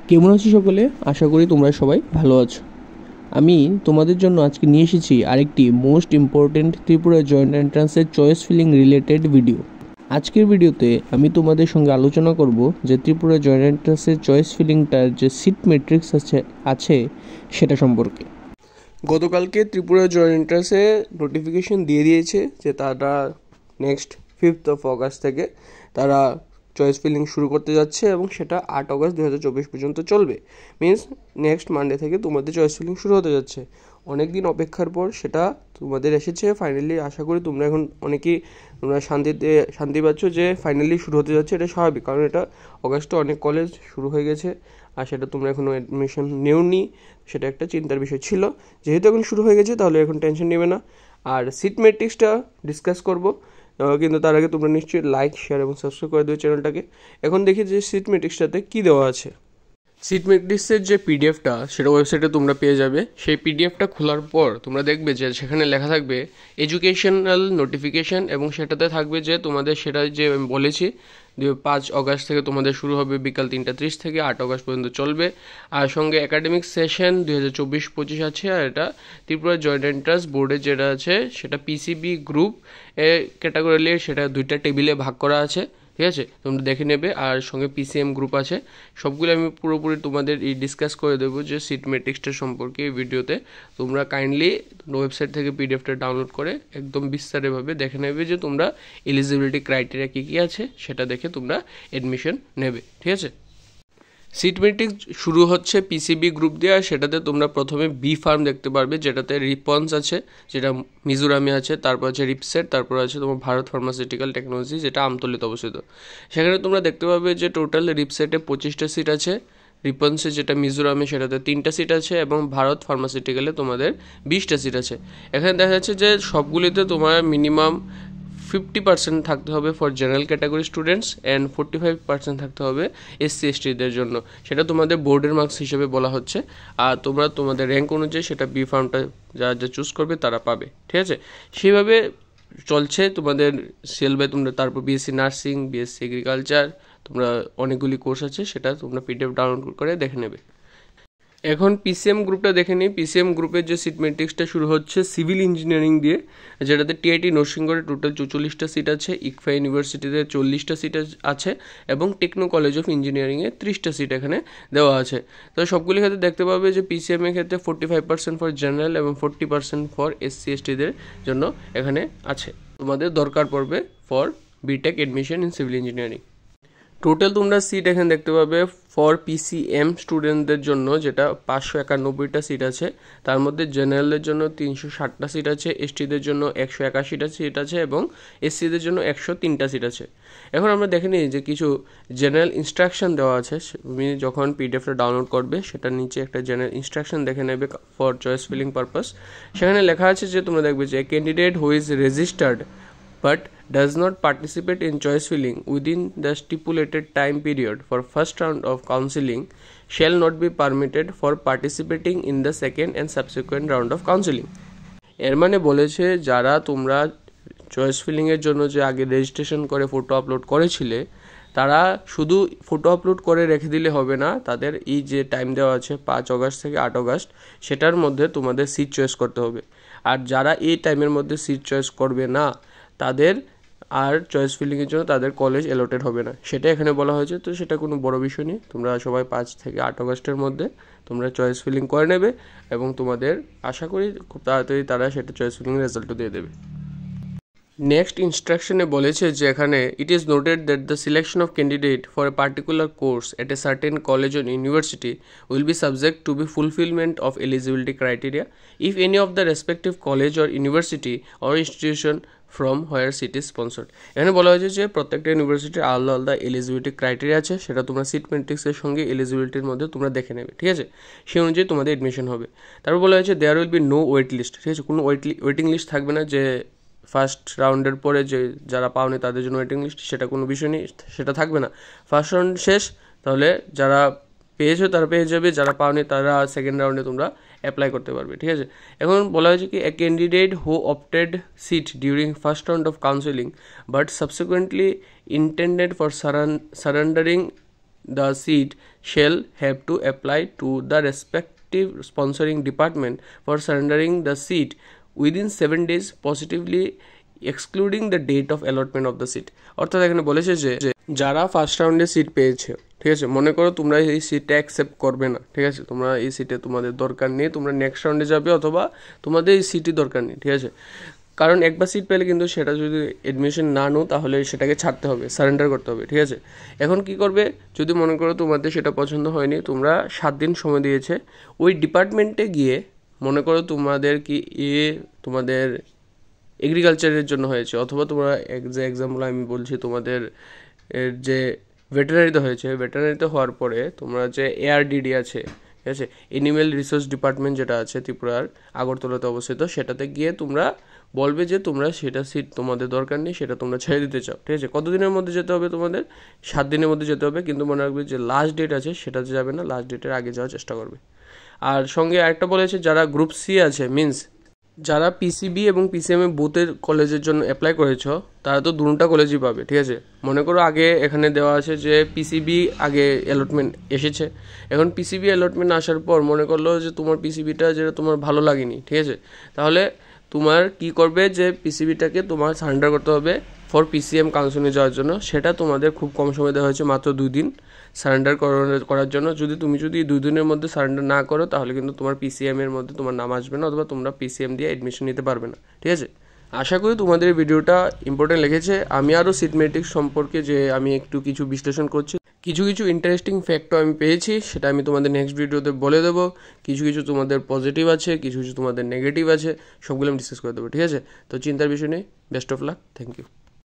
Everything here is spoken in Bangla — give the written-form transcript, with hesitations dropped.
কেমন আছো সকলে? আশা করি তোমরা সবাই ভালো আছো। আমি তোমাদের জন্য আজকে নিয়ে এসেছি আরেকটি মোস্ট ইম্পর্ট্যান্ট ত্রিপুরা জয়েন্ট এন্ট্রান্সের চয়েস ফিলিং রিলেটেড ভিডিও। আজকের ভিডিওতে আমি তোমাদের সঙ্গে আলোচনা করব যে ত্রিপুরা জয়েন্ট এন্ট্রান্সের চয়েস ফিলিংটার যে সিট ম্যাট্রিক্স আছে সেটা সম্পর্কে। গতকালকে ত্রিপুরা জয়েন্ট এন্ট্রান্সে নোটিফিকেশন দিয়ে দিয়েছে যে তারা নেক্সট 5th of August থেকে তারা চয়েস ফিলিং শুরু করতে যাচ্ছে এবং সেটা 8 অগস্ট 2024 পর্যন্ত চলবে। মিনস নেক্সট মানডে থেকে তোমাদের চয়েস ফিলিং শুরু হতে যাচ্ছে। অনেক দিন অপেক্ষার পর সেটা তোমাদের এসেছে ফাইনালি। আশা করি তোমরা এখন অনেকেই তোমরা শান্তি পাচ্ছ যে ফাইনালি শুরু হতে যাচ্ছে। এটা স্বাভাবিক, কারণ এটা অগস্টে অনেক কলেজ শুরু হয়ে গেছে আর সেটা তোমরা এখনও অ্যাডমিশন নেওনি, সেটা একটা চিন্তার বিষয় ছিল। যেহেতু এখন শুরু হয়ে গেছে তাহলে এখন টেনশন নেবে না। আর সিট ম্যাট্রিক্সটা ডিসকাস করবো, কিন্তু তার আগে তোমরা নিশ্চয়ই লাইক, শেয়ার এবং সাবস্ক্রাইব করে দেবে চ্যানেলটাকে। এখন দেখি যে সিট ম্যাট্রিক্সটাতে কী দেওয়া আছে। সিট ম্যাট্রিক্সের যে পিডিএফটা সেটা ওয়েবসাইটে তোমরা পেয়ে যাবে। সেই পিডিএফটা খোলার পর তোমরা দেখবে যে সেখানে লেখা থাকবে এডুকেশনাল নোটিফিকেশান, এবং সেটাতে থাকবে যে তোমাদের সেটা যে আমি বলেছি 5 অগস্ট থেকে তোমাদের শুরু হবে, বিকাল 3:30 থেকে 8 অগস্ট পর্যন্ত চলবে। আর সঙ্গে একাডেমিক সেশন 2024-25 আছে। আর এটা ত্রিপুরা জয়েন্ট এন্ট্রান্স বোর্ডে যেটা আছে সেটা পিসিবি গ্রুপ ক্যাটাগরিলে সেটা 2টা টেবিলে ভাগ করা আছে, ঠিক আছে, তোমরা দেখে নেবে। আর সঙ্গে পিসিএম গ্রুপ আছে। সবগুলো আমি পুরোপুরি তোমাদের ডিসকাস করে দেবো যে সিট ম্যাট্রিক্সটা সম্পর্কে এই ভিডিওতে। তোমরা কাইন্ডলি ওয়েবসাইট থেকে পিডিএফটা ডাউনলোড করে একদম বিস্তারিতভাবে দেখে নেবে যে তোমরা এলিজিবিলিটি ক্রাইটেরিয়া কী কী আছে সেটা দেখে তোমরা অ্যাডমিশন নেবে, ঠিক আছে। সিট ম্যাট্রিক্স শুরু হচ্ছে পিসিবি গ্রুপ দিয়ে। আর সেটাতে তোমরা প্রথমে বি ফার্ম দেখতে পারবে, যেটাতে রিপন্স আছে, যেটা মিজোরামে আছে। তারপর আছে রিপসেট, তারপর আছে তোমার ভারত ফার্মাসিউটিক্যাল টেকনোলজি, যেটা আমতলিতে অবস্থিত। সেখানে তোমরা দেখতে পাবে যে টোটাল রিপসেটে 25টা সিট আছে, রিপন্সে যেটা মিজোরামে সেটাতে 3টা সিট আছে, এবং ভারত ফার্মাসিউটিক্যালে তোমাদের 20টা সিট আছে। এখানে দেখা যাচ্ছে যে সবগুলিতে তোমার মিনিমাম 50% থাকতে হবে for general category students and 45% থাকতে হবে এসসি এসটিদের জন্য। সেটা তোমাদের বোর্ডের মার্কস হিসেবে বলা হচ্ছে। আর তোমরা তোমাদের র্যাঙ্ক অনুযায়ী সেটা বি ফার্মটা যা চুজ করবে তারা পাবে, ঠিক আছে। সেইভাবে চলছে তোমাদের সেলবে। তোমরা তারপর বিএসসি নার্সিং, বিএসসি এগ্রিকালচার, তোমরা অনেকগুলি কোর্স আছে, সেটা তোমরা পিডিএফ ডাউনলোড করে দেখে নেবে। এখন পিসিএম গ্রুপটা দেখে নিই। পিসিএম গ্রুপের যে সিট ম্যাট্রিক্সটা শুরু হচ্ছে সিভিল ইঞ্জিনিয়ারিং দিয়ে, যেটাতে টিআইটি নরসিংগড়ে টোটাল 44টা সিট আছে, ইকফা ইউনিভার্সিটিতে 40টা সিট আছে, এবং টেকনো কলেজ অফ ইঞ্জিনিয়ারিংয়ে 30টা সিট এখানে দেওয়া আছে। তো সবগুলি ক্ষেত্রে দেখতে পাবে যে পিসিএম এর ক্ষেত্রে 45% ফর জেনারেল এবং 40% ফর এসসি এসটিদের জন্য এখানে আছে। তোমাদের দরকার পড়বে for BTech admission in civil engineering. Total তোমরা সিট এখানে দেখতে পাবে ফর পিসিএম স্টুডেন্টদের জন্য, যেটা 591টা সিট আছে। তার মধ্যে জেনারেলের জন্য 360টা সিট আছে, এসটিদের জন্য 181টা সিট আছে, এবং এসসিদের জন্য 103টা সিট আছে। এখন আমরা দেখে নিই যে কিছু জেনারেল ইনস্ট্রাকশন দেওয়া আছে। তুমি যখন পিডিএফটা ডাউনলোড করবে সেটার নিচে একটা জেনারেল ইনস্ট্রাকশন দেখে নেবে ফর চয়েস ফিলিং পারপাস। সেখানে লেখা আছে যে তোমরা দেখবে যে candidate who is registered but does not participate in choice filling within the stipulated time period for first round of counseling shall not be permitted for participating in the second and subsequent round of counseling. এর মানে বলেছে যারা তোমরা চয়েস ফিলিংয়ের জন্য যে আগে রেজিস্ট্রেশন করে ফটো আপলোড করেছিলে, তারা শুধু ফটো আপলোড করে রেখে দিলে হবে না। তাদের এই যে টাইম দেওয়া আছে 5 অগস্ট থেকে 8 অগস্ট, সেটার মধ্যে তোমাদের সিট চয়েস করতে হবে। আর যারা এই টাইমের মধ্যে সিট চয়েস করবে না, তাদের আর চয়েস ফিলিংয়ের জন্য তাদের কলেজ অ্যালটেড হবে না, সেটা এখানে বলা হয়েছে। তো সেটা কোনো বড় বিষয় নেই। তোমরা সবাই 5 থেকে 8 অগস্টের মধ্যে তোমরা চয়েস ফিলিং করে নেবে, এবং তোমাদের আশা করি খুব তাড়াতাড়ি তারা সেটা চয়েস ফিলিং রেজাল্টও দিয়ে দেবে। নেক্সট ইনস্ট্রাকশনে বলেছে যে এখানে it is noted that the selection of candidate for a particular course at a certain college or university will be subject to be fulfilment of eligibility criteria if any of the respective college or university or institution from where seat is sponsored. এখানে বলা হয়েছে যে প্রত্যেকটা ইউনিভার্সিটির আলাদা আলাদা এলিজিবিলিটি ক্রাইটেরিয়া আছে, সেটা তোমরা সিট ম্যাট্রিক্সের সঙ্গে এলিজিবিলিটির মধ্যে তোমরা দেখে নেবে, ঠিক আছে। সেই অনুযায়ী তোমাদের অ্যাডমিশন হবে। তারপর বলা হয়েছে there will be no wait list, ঠিক আছে। কোনো ওয়েটিং লিস্ট থাকবে না যে ফার্স্ট রাউন্ডের পরে যে যারা পাওনি তাদের জন্য ওয়েটিং লিস্ট, সেটা কোনো বিষয় নেই, সেটা থাকবে না। ফার্স্ট রাউন্ড শেষ, তাহলে যারা পেয়েছো তারা পেয়ে যাবে, যারা পাওনি তারা সেকেন্ড রাউন্ডে তোমরা অ্যাপ্লাই করতে পারবে, ঠিক আছে। এখন বলা হয়েছে কি a candidate who opted seat during first round of counselling but subsequently intended for surrendering the seat shall have to apply to the respective sponsoring department for surrendering the seat within 7 days, positively excluding the date of allotment of the seat. অর্থাৎ এখানে বলেছে যে যারা ফার্স্ট রাউন্ডে সিট পেয়েছে, ঠিক আছে, মনে করো তোমরা এই সিটটা অ্যাকসেপ্ট করবে না, ঠিক আছে, তোমরা এই সিটে তোমাদের দরকার নেই, তোমরা নেক্সট রাউন্ডে যাবে অথবা তোমাদের এই সিটই দরকার নেই, ঠিক আছে, কারণ একবার সিট পেলে কিন্তু সেটা যদি অ্যাডমিশন না নাও তাহলে সেটাকে ছাড়তে হবে, সারেন্ডার করতে হবে, ঠিক আছে। এখন কি করবে, যদি মনে করো তোমাদের সেটা পছন্দ হয়নি, তোমরা 7 দিন সময় দিয়েছে, ওই ডিপার্টমেন্টে গিয়ে মনে করো তোমাদের কি তোমাদের এগ্রিকালচারের জন্য হয়েছে, অথবা তোমরা যে এক্সাম্পল আমি বলছি তোমাদের যে ভেটেরিনারিতে হয়েছে, ভেটেরিনারিতে হওয়ার পরে তোমরা যে ARDD আছে, ঠিক আছে, অ্যানিম্যাল রিসোর্স ডিপার্টমেন্ট যেটা আছে ত্রিপুরার আগরতলাতে অবস্থিত, সেটাতে গিয়ে তোমরা বলবে যে তোমরা সেটা সিট তোমাদের দরকার নেই, সেটা তোমরা ছেড়ে দিতে চাও, ঠিক আছে। কতদিনের মধ্যে যেতে হবে তোমাদের? 7 দিনের মধ্যে যেতে হবে, কিন্তু মনে রাখবে যে লাস্ট ডেট আছে সেটাতে যাবে না, লাস্ট ডেটের আগে যাওয়ার চেষ্টা করবে। আর সঙ্গে আরেকটা বলেছে যারা গ্রুপ সি আছে, মিন্স যারা পিসিবি এবং পিসিএমএ বুথের কলেজের জন্য অ্যাপ্লাই করেছ, তারা তো দুটা কলেজই পাবে, ঠিক আছে। মনে করো আগে এখানে দেওয়া আছে যে পিসিবি আগে অ্যালটমেন্ট এসেছে, এখন পিসিবি অ্যালটমেন্ট আসার পর মনে করলো যে তোমার পিসিবিটা যেটা তোমার ভালো লাগেনি, ঠিক আছে, তাহলে তোমার কি করবে যে পিসিবিটাকে তোমার সারেন্ডার করতে হবে ফর পিসিএম কাউন্সিলিংয়ে যাওয়ার জন্য। সেটা তোমাদের খুব কম সময় দেওয়া হয়েছে, মাত্র 2 দিন সারেন্ডার করার জন্য। যদি 2 দিনের মধ্যে সারেন্ডার না করো তাহলে কিন্তু তোমার পিসিএম এর মধ্যে তোমার নাম আসবে না, অথবা তোমরা পিসিএম দিয়ে অ্যাডমিশন নিতে পারবে না, ঠিক আছে। আশা করি তোমাদের এই ভিডিওটা ইম্পর্টেন্ট লেগেছে। আমি আরও সিট মেট্রিক্স সম্পর্কে যে আমি একটু কিছু বিশ্লেষণ করছি, কিছু ইন্টারেস্টিং ফ্যাক্টও আমি পেয়েছি, সেটা আমি তোমাদের নেক্সট ভিডিওতে বলে দেবো। কিছু তোমাদের পজিটিভ আছে, কিছু তোমাদের নেগেটিভ আছে, সবগুলো আমি ডিসকাস করে দেবো, ঠিক আছে। তো চিন্তার বিষয় নেই। Best of luck, thank you.